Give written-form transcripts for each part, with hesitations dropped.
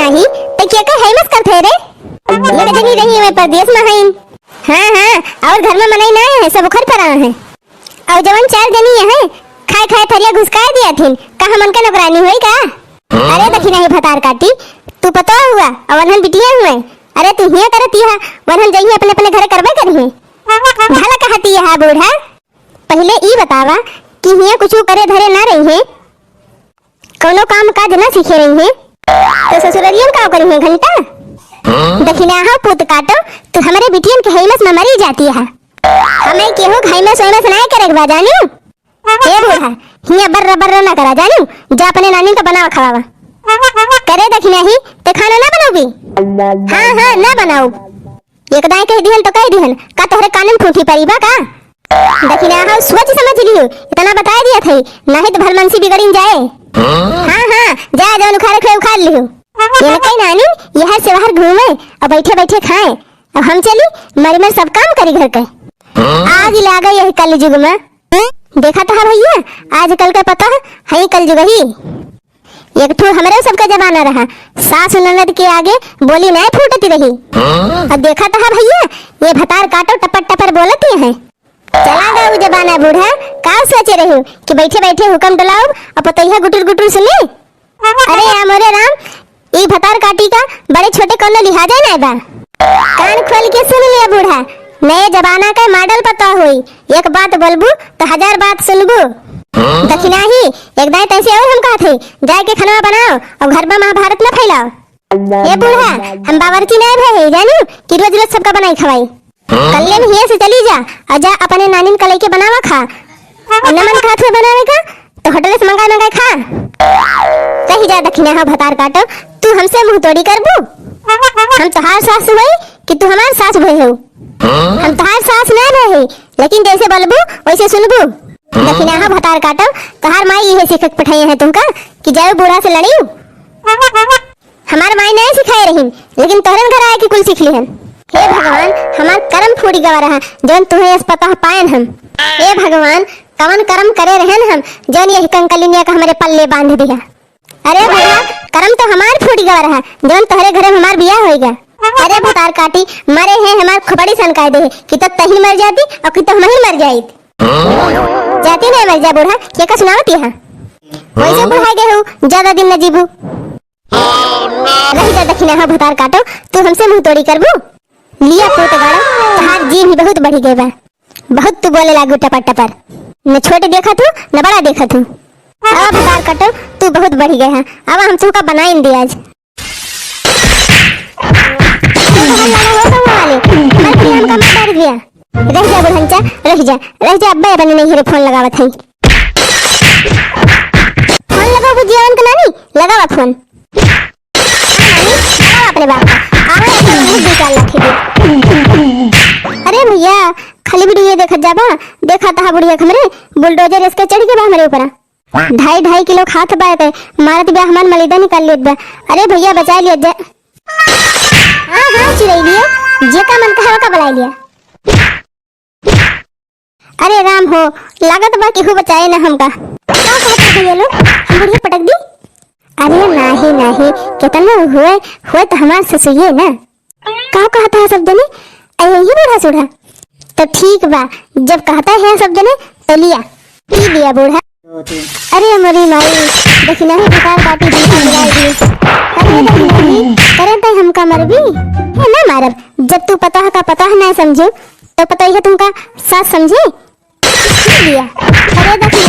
नाही ते क्या का है मत करथे रे ये जनी रही मैं परदेश में हईन। हां और घर में मनाई ना है सब घर पर है और जवन चार जनी है खाए खाए थरिया घुसका दिया थिन कहां मन का नौकरानी होई का। अरे देखी नहीं भतार काटी तू पता हुआ अवनहन बिटिया हुए। अरे तू हिया करती है वनहन जई अपने अपने घर करबे करही भला कहती है बूढ़ा। पहले ई बतावा कि हिया कुछ करे धरे ना रही है कोनो काम काज ना सीखे रही है तो ससुररियन का करी है घंटा दखिना हा पुत काटो तो हमारे बिटियन के हेमस में मरी जाती है हमें केहू घाई में सोए में सुनाई करे बा जानू। ए बूढ़ा हिया बर्र ना करा जानू जा अपने नानी का बनावा खवावा करे दखिना ही ते खाना ना बनाओगी। हां ना बनाओ एक दाई कह दिहन तो कह दिहन का तोहरे कानन फूटी परी बा का दखिना हा सोच समझ लियो इतना बता दिया थे नहीं तो भलमनसी बिगड़िन जाए। हां जा जवन उखाड़ लियो ये कहीं नानी यह से बाहर घूमे और बैठे बैठे खाए अब हम चली मर सब काम करी घर के आज लागा यही कल युग में देखा था भैया आजकल का पता है कल युग ही एक ठो हमारे सबका जमाना रहा सास ननद के आगे बोली नहीं फूटती रही। अब देखा था भैया ये भतार काटो टपर टपर बोलती है चला गया वो जमाना बूढ़ा का सोचे रहे कि बैठे बैठे हुक्म डलाओ और पतैया गुटुर गुटुर सुने। अरे मोरे राम ये भतार काटी का बड़े छोटे कोनो लिहाजा नहीं बा कान खोल के सुन लिया बूढ़ा नए जमाना का मॉडल पता हुई एक बात बोलबू तो 1000 बात सुनबू दखिना ही एक दाई तैसे और हम कहा थे जाए के खाना बनाओ और घर में महाभारत न फैलाओ। ये बूढ़ा हम बावर्ची नहीं भे जानू कि रोज रोज सबका बनाई खवाई कल्ले में हिया से चली जा और जा अपने नानी कलई के बनावा खा और न मन खात हुए बनावे का तो होटल से मंगा खा कहीं जा दखिना हा भतार काटो तू हमसे मुंह तोड़ी करबू हम तोहार सास हुई कि तू हमार सास भई हो हम तोहार सास ना रहे लेकिन जैसे बोलबू वैसे सुनबू दखिना हा भतार काटो तोहार माई यही सिखक पठाई है तुमका कि जाओ बूढ़ा से लड़ियो हमार माई नहीं सिखाए रही लेकिन तोहरन घर आए कि कुल सीख लिहन। हे भगवान हमार कर्म फूटी गवा रहा जौन तुम्हें इस पता पायन हम। हे भगवान कवन कर्म करे रहन हम जौन यही कंकलिनिया का हमारे पल्ले बांध दिया। अरे भैया कर्म तो हमार फूटी गवा रहा जौन तोहरे घर में हमार बियाह होएगा। अरे भतार काटी मरे हैं हमार खोपड़ी सन कह दे कि तो तही मर जाती और कि तो हम ही मर जाइत जाती नहीं मर जा बूढ़ा क्या का सुनावती है वैसे बुढ़ा गए हो ज्यादा दिन न जीबू रही जा दखिना हा भतार काटो तू हमसे मुंह तोड़ी करबू लिया पोत गाड़ा तहार जी भी बहुत बढ़ी गए बा बहुत तू बोले लागू टपर टपर न छोटे देखा तू न बड़ा देखा तू अब भतार काटो तू बहुत बढ़ी गए हैं अब हम सबका बनाइन दे आज रह जा बुढ़ंचा रह जा अब्बे अपने नहीं फोन लगावत है फोन लगाओ जीवन का नानी लगावा फोन अपने बाप का अरे भैया खाली वीडियो देखत जाबा देखा था बुढ़िया हमरे बुलडोजर इसके चढ़ के बा हमारे ऊपर 2.5 किलो खात बा ते मारत बा हमार मलिदा निकाल लेत बा। अरे भैया बचा लिया जा हां चिरई लिया जे का मन कहा का बुला लिया। अरे राम हो लागत बा केहू बचाए ना हमका का कहता है ये लोग हम बुढ़िया पटक दी। अरे नहीं कितना हुए तो हमार ससुरिये ना का कहता है सब जने अरे ये बूढ़ा सूढ़ा तो ठीक बा जब कहता है सब जने तो लिया पी लिया बूढ़ा। अरे मरी माई देखिना है भतार काटी दी मिलाई दी अरे नहीं करे तो हमका मर भी है ना मारब जब तू पता है ना समझो तो पता है तुमका साथ समझे लिया। अरे देखिए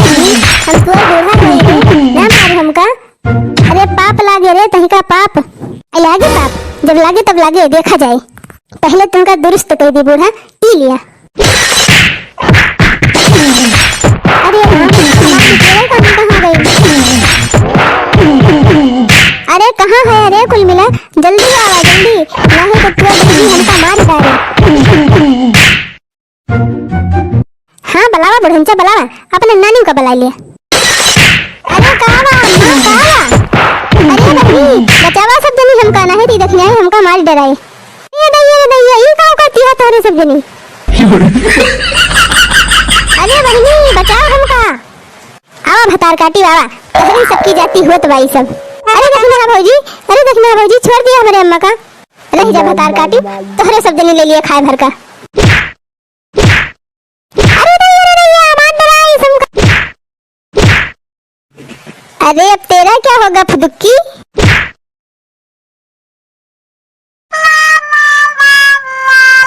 हम तो बूढ़ा है ना मार हमका अरे पाप लागे रे तही का पाप लागे पाप जब लागे तब लागे देखा जाए पहले तुमका दुरुस्त कर दी बूढ़ा पी लिया। अरे अरे कहाँ है अरे कुल मिला जल्दी आवा जल्दी नहीं तो तू जल्दी हमका मार डाले। हाँ बलावा बुढ़ंचा बलावा अपने नानी का बुला लिया। अरे कावा अरे नहीं बचावा सब जनी हमका नहीं दी देखने आई हमका मार डराई ये दैया ये का करती है तोरे सब जनी अरे बहनी बचाओ हमका आवा भतार काटी बाबा तहरी सबकी जाती होत बाई सब। अरे देखना भौजी अरे देखना ना भौजी, छोड़ दिया हमारे अम्मा का। रह जा भतार काटी, तोहरे सब जने ले लिया खाए भर का। अरे दैया, आवाज डरा इस हमका। अरे अब तेरा क्या होगा फुदुक्की।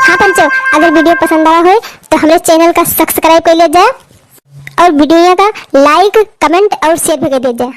हाँ पंचो, अगर वीडियो पसंद आया हो तो हमारे चैनल का सब्सक्राइब कर ले जाए और वीडियो का लाइक, कमेंट और शेयर भी कर दे जाए।